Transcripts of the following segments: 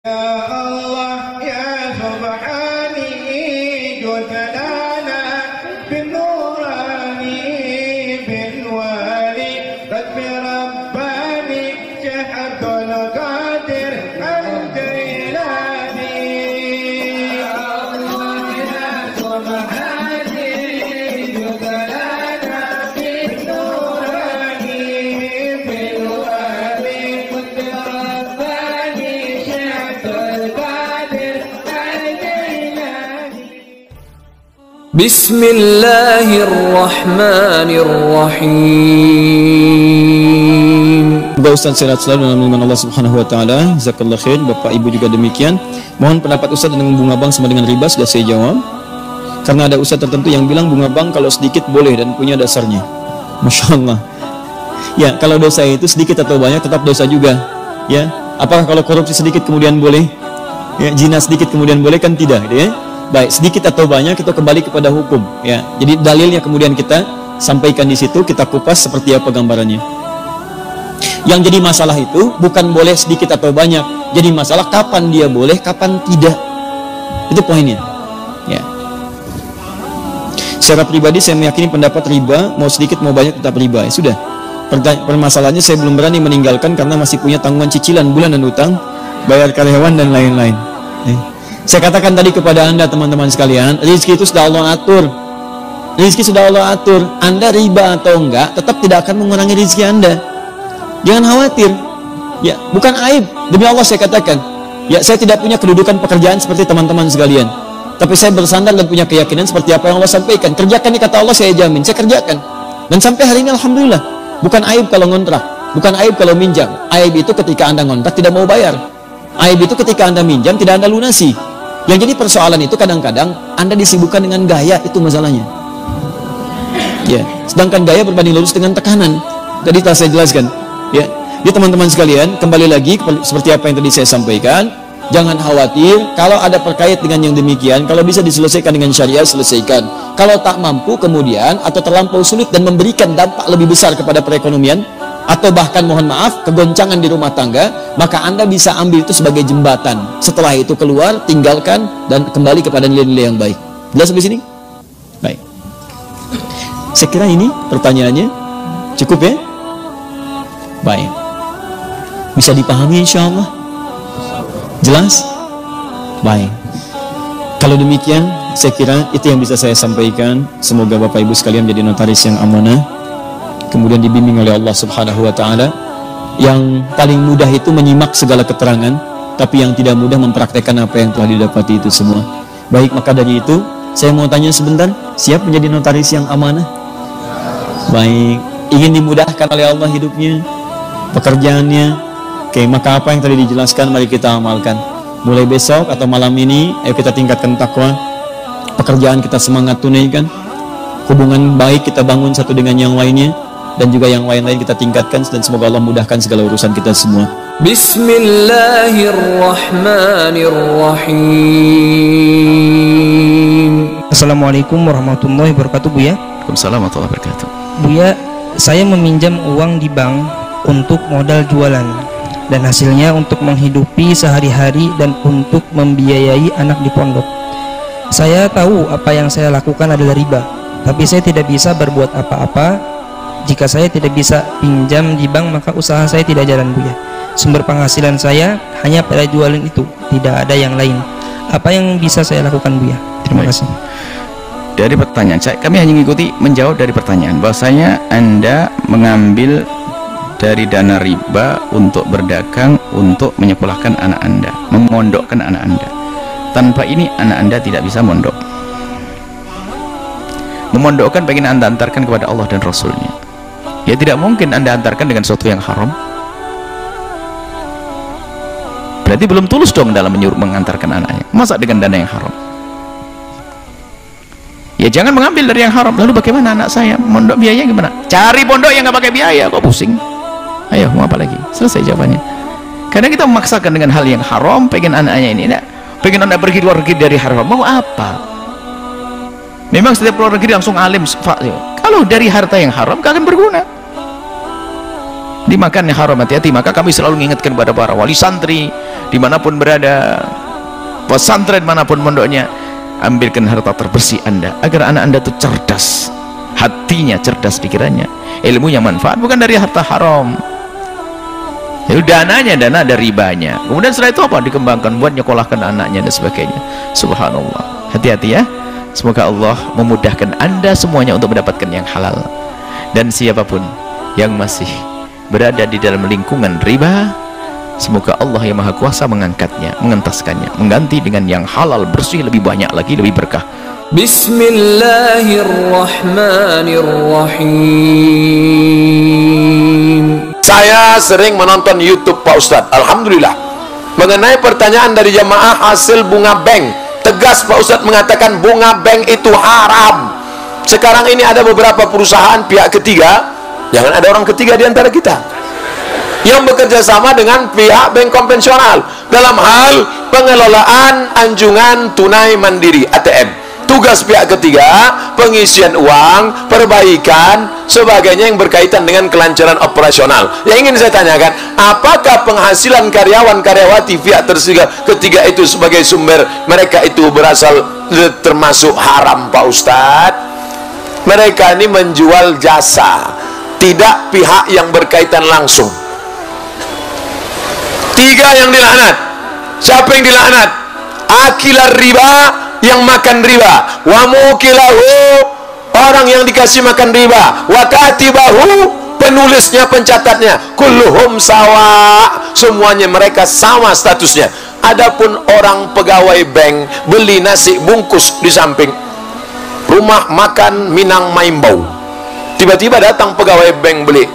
Ya Allah ya Subhani judlana bin nurani bin wali Rabbi Rabbani Syahadul Qadir Al-Jailani. Ya Allah ya Subhani judlana bin nurani bin wali Rabbi Rabbani Bismillahirrahmanirrahim. Semoga Ustaz sehat selalu dalam naungan Allah Subhanahu wa taala. Jazakallahu khair. Bapak Ibu juga demikian. Mohon pendapat Ustaz tentang bunga bank sama dengan riba sudah saya jawab. Karena ada ustaz tertentu yang bilang bunga bank kalau sedikit boleh dan punya dasarnya. Masya Allah. Ya, kalau dosa itu sedikit atau banyak tetap dosa juga. Ya, apakah kalau korupsi sedikit kemudian boleh? Ya, zina sedikit kemudian boleh, kan tidak, gitu ya. Baik, sedikit atau banyak itu kembali kepada hukum, ya. Jadi dalilnya kemudian kita sampaikan di situ, kita kupas seperti apa gambarannya. Yang jadi masalah itu bukan boleh sedikit atau banyak. Jadi masalah kapan dia boleh, kapan tidak. Itu poinnya. Ya. Secara pribadi saya meyakini pendapat riba mau sedikit mau banyak tetap riba. Ya sudah. Permasalahannya saya belum berani meninggalkan karena masih punya tanggungan cicilan bulanan utang, bayar karyawan dan lain-lain. Saya katakan tadi kepada Anda teman-teman sekalian, rezeki itu sudah Allah atur. Rezeki sudah Allah atur. Anda riba atau enggak, tetap tidak akan mengurangi rezeki Anda. Jangan khawatir. Ya, bukan aib. Demi Allah saya katakan. Ya, saya tidak punya kedudukan pekerjaan seperti teman-teman sekalian. Tapi saya bersandar dan punya keyakinan seperti apa yang Allah sampaikan. Kerjakan nih kata Allah, saya jamin. Saya kerjakan. Dan sampai hari ini alhamdulillah. Bukan aib kalau ngontrak. Bukan aib kalau minjam. Aib itu ketika Anda ngontrak tidak mau bayar. Aib itu ketika Anda minjam tidak Anda lunasi. Yang jadi persoalan itu kadang-kadang Anda disibukkan dengan gaya, itu masalahnya. Ya, sedangkan gaya berbanding lurus dengan tekanan. Tadi telah saya jelaskan. Ya, jadi teman-teman sekalian, kembali lagi seperti apa yang tadi saya sampaikan. Jangan khawatir kalau ada terkait dengan yang demikian. Kalau bisa diselesaikan dengan syariah, selesaikan. Kalau tak mampu kemudian atau terlampau sulit dan memberikan dampak lebih besar kepada perekonomian, atau bahkan mohon maaf kegoncangan di rumah tangga, maka Anda bisa ambil itu sebagai jembatan. Setelah itu keluar, tinggalkan dan kembali kepada nilai-nilai yang baik. Jelas sampai sini? Baik. Saya kira ini pertanyaannya cukup ya? Baik. Bisa dipahami insya Allah? Jelas? Baik. Kalau demikian, saya kira itu yang bisa saya sampaikan. Semoga Bapak Ibu sekalian menjadi notaris yang amanah, kemudian dibimbing oleh Allah Subhanahu wa taala. Yang paling mudah itu menyimak segala keterangan, tapi yang tidak mudah mempraktekkan apa yang telah didapati itu semua. Baik, maka dari itu saya mau tanya sebentar, siap menjadi notaris yang amanah? Baik, ingin dimudahkan oleh Allah hidupnya, pekerjaannya. Oke, maka apa yang tadi dijelaskan mari kita amalkan. Mulai besok atau malam ini, ayo kita tingkatkan takwa. Pekerjaan kita semangat tunaikan. Hubungan baik kita bangun satu dengan yang lainnya, dan juga yang lain-lain kita tingkatkan, dan semoga Allah mudahkan segala urusan kita semua. Bismillahirrahmanirrahim. Assalamualaikum warahmatullahi wabarakatuh, Buya. Waalaikumsalam warahmatullahi wabarakatuh. Buya, saya meminjam uang di bank untuk modal jualan dan hasilnya untuk menghidupi sehari-hari dan untuk membiayai anak di pondok. Saya tahu apa yang saya lakukan adalah riba, tapi saya tidak bisa berbuat apa-apa. Jika saya tidak bisa pinjam di bank, maka usaha saya tidak jalan, Buya. Sumber penghasilan saya hanya pada jualan itu, tidak ada yang lain. Apa yang bisa saya lakukan, Buya? Terima kasih. Dari pertanyaan kami hanya mengikuti menjawab dari pertanyaan bahwasanya Anda mengambil dari dana riba untuk berdagang, untuk menyekolahkan anak Anda, memondokkan anak Anda. Tanpa ini anak Anda tidak bisa mondok. Memondokkan pengen Anda antarkan kepada Allah dan Rasulnya. Ya tidak mungkin Anda antarkan dengan sesuatu yang haram. Berarti belum tulus dong dalam menyuruh mengantarkan anaknya. Masa dengan dana yang haram? Ya jangan mengambil dari yang haram. Lalu bagaimana anak saya mondok, biaya gimana? Cari pondok yang nggak pakai biaya, kok pusing? Ayo mau apa lagi? Selesai jawabannya. Karena kita memaksakan dengan hal yang haram, pengen anaknya ini, pengen anak pergi luar negeri dari haram, mau apa? Memang setiap luar negeri langsung alim. Kalau dari harta yang haram gak akan berguna. dimakan yang haram, hati-hati. Maka kami selalu mengingatkan kepada para wali santri dimanapun berada, pesantren manapun pondoknya, ambilkan harta terbersih Anda agar anak Anda itu cerdas, hatinya cerdas, pikirannya, ilmunya manfaat, bukan dari harta haram. Itu dananya, dana ada ribanya. Kemudian setelah itu apa? Dikembangkan buat nyekolahkan anaknya dan sebagainya. Subhanallah. Hati-hati ya. Semoga Allah memudahkan Anda semuanya untuk mendapatkan yang halal. Dan siapapun yang masih berada di dalam lingkungan riba, semoga Allah yang Maha Kuasa mengangkatnya, mengentaskannya, mengganti dengan yang halal, bersih, lebih banyak lagi, lebih berkah. Bismillahirrahmanirrahim. Saya sering menonton YouTube Pak Ustadz, alhamdulillah, mengenai pertanyaan dari jamaah hasil bunga bank. Tegas Pak Ustadz mengatakan bunga bank itu haram. Sekarang ini ada beberapa perusahaan pihak ketiga, jangan ada orang ketiga di antara kita, yang bekerja sama dengan pihak bank konvensional dalam hal pengelolaan anjungan tunai mandiri ATM. Tugas pihak ketiga, pengisian uang, perbaikan, sebagainya yang berkaitan dengan kelancaran operasional. Yang ingin saya tanyakan, apakah penghasilan karyawan-karyawati pihak ketiga itu sebagai sumber mereka itu berasal termasuk haram Pak Ustadz? Mereka ini menjual jasa, tidak pihak yang berkaitan langsung. Tiga yang dilaknat. Siapa yang dilaknat? Akilar riba, yang makan riba, wa mukilahu, orang yang dikasih makan riba, wa katibahu, penulisnya, pencatatnya, kulluhum sawa, semuanya mereka sama statusnya. Adapun orang pegawai bank beli nasi bungkus di samping rumah makan Minang Maimbau, tiba-tiba datang pegawai bank beli,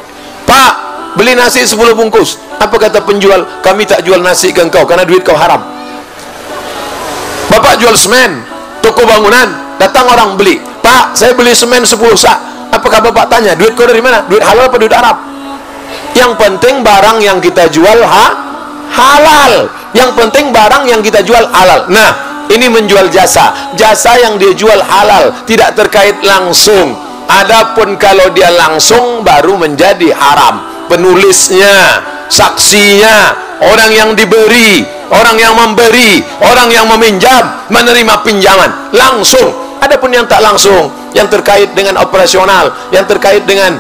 Pak, beli nasi 10 bungkus. Apa kata penjual? Kami tak jual nasi ke engkau karena duit kau haram. Bapak jual semen, toko bangunan, datang orang beli, Pak, saya beli semen 10 sak. Apakah Bapak tanya, duit kau dari mana? Duit halal apa duit Arab? Yang penting barang yang kita jual halal. Yang penting barang yang kita jual halal. Nah, ini menjual jasa. Jasa yang dia jual halal, tidak terkait langsung. Adapun kalau dia langsung baru menjadi haram. Penulisnya, saksinya, orang yang diberi, orang yang memberi, orang yang meminjam, menerima pinjaman langsung. Adapun yang tak langsung, yang terkait dengan operasional, yang terkait dengan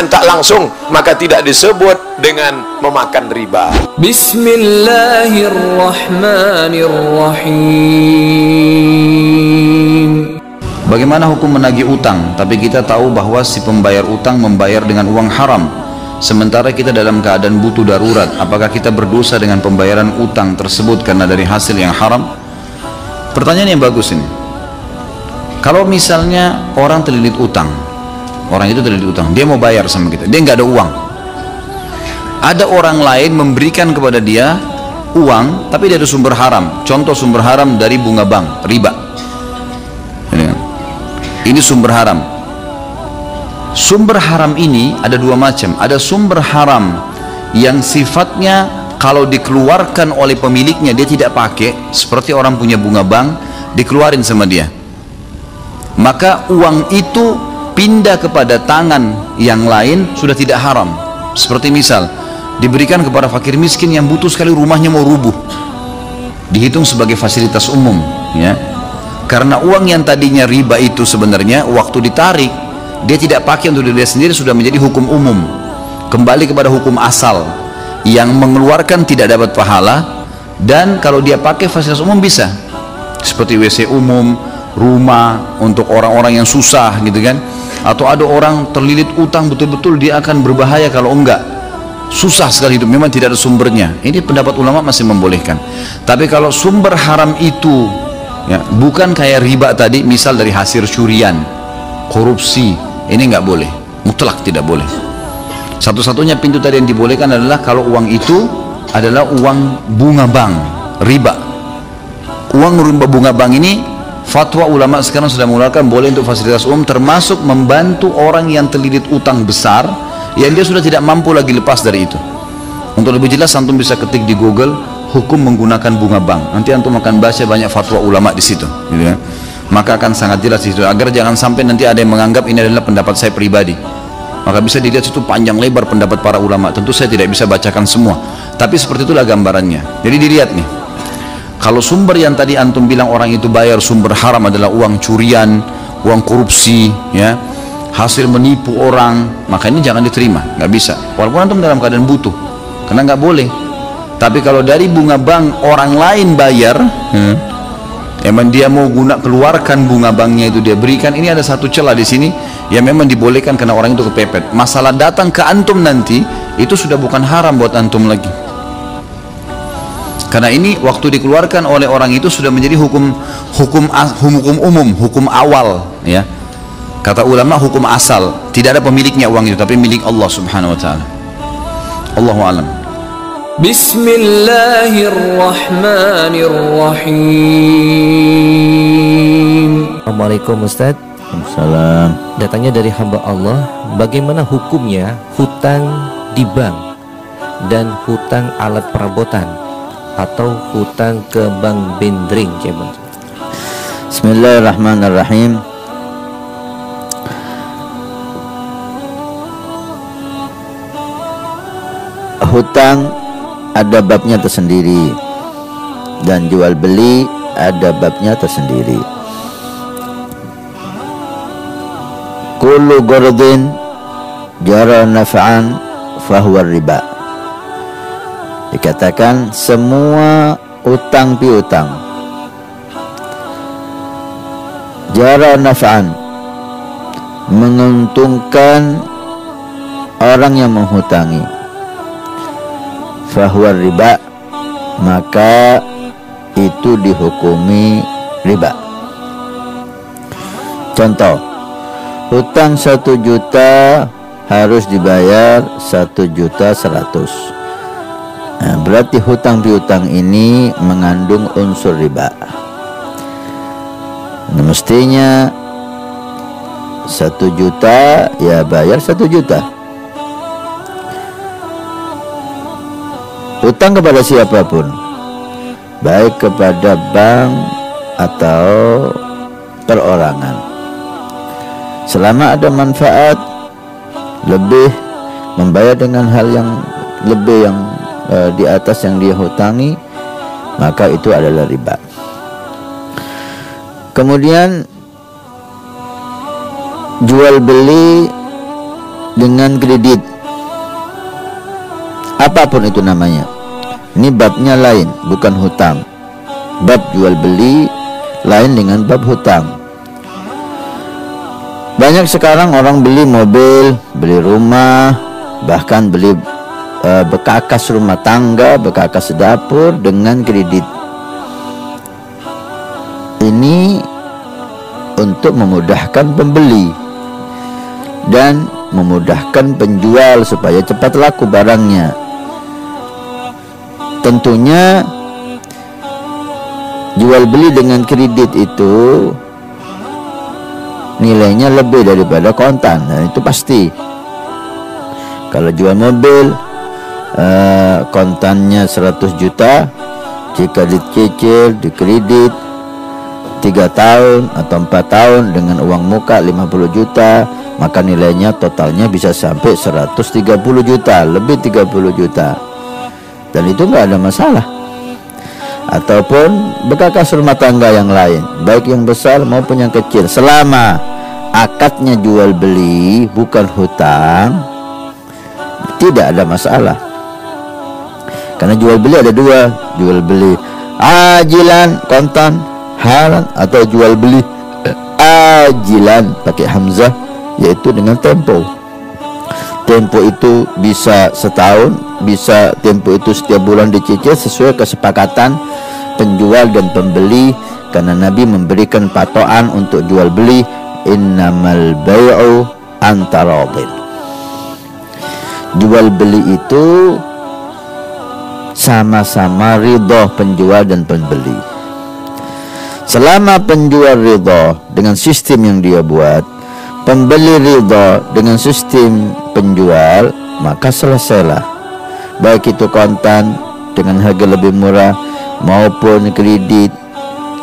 tak langsung, maka tidak disebut dengan memakan riba. Bismillahirrahmanirrahim. Bagaimana hukum menagih utang, tapi kita tahu bahwa si pembayar utang membayar dengan uang haram, sementara kita dalam keadaan butuh darurat? Apakah kita berdosa dengan pembayaran utang tersebut karena dari hasil yang haram? Pertanyaan yang bagus ini. Kalau misalnya orang terlilit utang, orang itu terlilit utang, dia mau bayar sama kita, dia nggak ada uang. Ada orang lain memberikan kepada dia uang, tapi dari sumber haram. Contoh sumber haram dari bunga bank, riba. Ini sumber haram. Sumber haram ini ada dua macam. Ada sumber haram yang sifatnya kalau dikeluarkan oleh pemiliknya dia tidak pakai, seperti orang punya bunga bank, dikeluarin sama dia, maka uang itu pindah kepada tangan yang lain, sudah tidak haram. Seperti misal diberikan kepada fakir miskin yang butuh sekali, rumahnya mau rubuh, dihitung sebagai fasilitas umum, ya. Karena uang yang tadinya riba itu sebenarnya waktu ditarik dia tidak pakai untuk diri sendiri, sudah menjadi hukum umum, kembali kepada hukum asal. Yang mengeluarkan tidak dapat pahala, dan kalau dia pakai fasilitas umum bisa, seperti WC umum, rumah untuk orang-orang yang susah gitu kan. Atau ada orang terlilit utang betul-betul, dia akan berbahaya kalau enggak, susah sekali hidup, memang tidak ada sumbernya. Ini pendapat ulama masih membolehkan. Tapi kalau sumber haram itu ya, bukan kayak riba tadi, misal dari hasil curian, korupsi, ini nggak boleh, mutlak tidak boleh. Satu-satunya pintu tadi yang dibolehkan adalah kalau uang itu adalah uang bunga bank, riba. Uang bunga bank ini, fatwa ulama sekarang sudah mengeluarkan boleh untuk fasilitas umum, termasuk membantu orang yang terlilit utang besar, yang dia sudah tidak mampu lagi lepas dari itu. Untuk lebih jelas antum bisa ketik di Google hukum menggunakan bunga bank, nanti antum akan baca banyak fatwa ulama di situ, gitu ya. Maka akan sangat jelas di situ, agar jangan sampai nanti ada yang menganggap ini adalah pendapat saya pribadi. Maka bisa dilihat situ panjang lebar pendapat para ulama. Tentu saya tidak bisa bacakan semua, tapi seperti itulah gambarannya. Jadi dilihat nih, kalau sumber yang tadi antum bilang orang itu bayar sumber haram adalah uang curian, uang korupsi, ya, hasil menipu orang, maka ini jangan diterima, nggak bisa. Walaupun antum dalam keadaan butuh, karena nggak boleh. Tapi kalau dari bunga bank orang lain bayar, emang dia mau keluarkan bunga banknya itu dia berikan, ini ada satu celah di sini yang memang dibolehkan karena orang itu kepepet. Masalah datang ke antum nanti itu sudah bukan haram buat antum lagi. Karena ini waktu dikeluarkan oleh orang itu sudah menjadi hukum umum, hukum awal, ya. Kata ulama hukum asal, tidak ada pemiliknya uang itu, tapi milik Allah Subhanahu wa taala. Allahu a'lam. Bismillahirrahmanirrahim. Assalamualaikum Ustaz. Salam. Datangnya dari hamba Allah, bagaimana hukumnya hutang di bank dan hutang alat perabotan atau hutang ke bank bendring? Bismillahirrahmanirrahim. Hutang ada babnya tersendiri dan jual beli ada babnya tersendiri. Kullu qardin jara naf'an fahuwa riba. Dikatakan semua utang piutang jara naf'an, menguntungkan orang yang menghutangi, fahuwa riba, maka itu dihukumi riba. Contoh, hutang 1 juta harus dibayar 1.100.000. Nah, berarti hutang piutang ini mengandung unsur riba. Nah, mestinya 1 juta ya bayar 1 juta. Hutang kepada siapapun, baik kepada bank atau perorangan, selama ada manfaat lebih, membayar dengan hal yang lebih yang di atas yang dia hutangi, maka itu adalah riba. Kemudian jual beli dengan kredit, apapun itu namanya, ini babnya lain, bukan hutang. Bab jual beli lain dengan bab hutang. Banyak sekarang orang beli mobil, beli rumah, bahkan beli bekakas rumah tangga, bekakas dapur dengan kredit. Ini untuk memudahkan pembeli dan memudahkan penjual supaya cepat laku barangnya. Tentunya jual beli dengan kredit itu nilainya lebih daripada kontan, dan itu pasti. Kalau jual mobil kontannya 100 juta, jika dicicil, dikredit 3 tahun atau 4 tahun dengan uang muka 50 juta, maka nilainya totalnya bisa sampai 130 juta, lebih 30 juta. Dan itu nggak ada masalah. Ataupun bekakas rumah tangga yang lain, baik yang besar maupun yang kecil, selama akadnya jual beli bukan hutang, tidak ada masalah. Karena jual beli ada dua, jual beli ajilan kontan halan, atau jual beli ajilan pakai hamzah, yaitu dengan tempo. Tempo itu bisa setahun, bisa tempo itu setiap bulan dicicil sesuai kesepakatan penjual dan pembeli, karena Nabi memberikan patokan untuk jual beli, innamal bai'u antaradin. Jual beli itu sama-sama ridho penjual dan pembeli. Selama penjual ridho dengan sistem yang dia buat, pembeli ridho dengan sistem penjual, maka selesailah. Baik itu kontan dengan harga lebih murah maupun kredit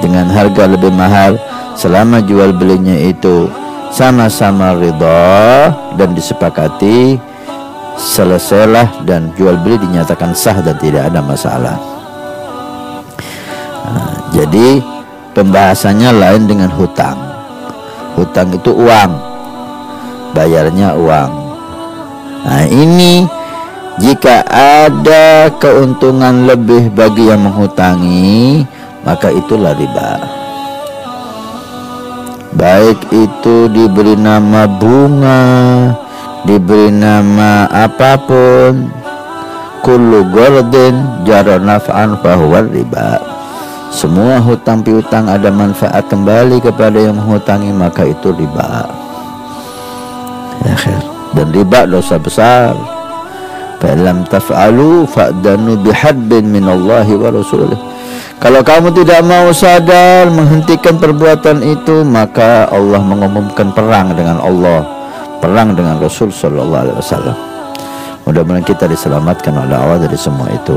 dengan harga lebih mahal, selama jual belinya itu sama-sama ridha dan disepakati, selesailah dan jual beli dinyatakan sah dan tidak ada masalah. Jadi pembahasannya lain dengan hutang. Hutang itu uang, bayarnya uang. Nah ini jika ada keuntungan lebih bagi yang menghutangi, maka itulah riba. Baik itu diberi nama bunga, diberi nama apapun, kullu gordin jara naf'an fahuwa riba. Semua hutang piutang ada manfaat kembali kepada yang menghutangi, maka itu riba. Dan riba dosa besar. Fa lam taf'alu fa'danu bihaddin minallahi wa rasulih. Kalau kamu tidak mau sadar menghentikan perbuatan itu, maka Allah mengumumkan perang dengan Allah, perang dengan Rasul sallallahu alaihi wasallam. Mudah-mudahan kita diselamatkan oleh Allah dari semua itu.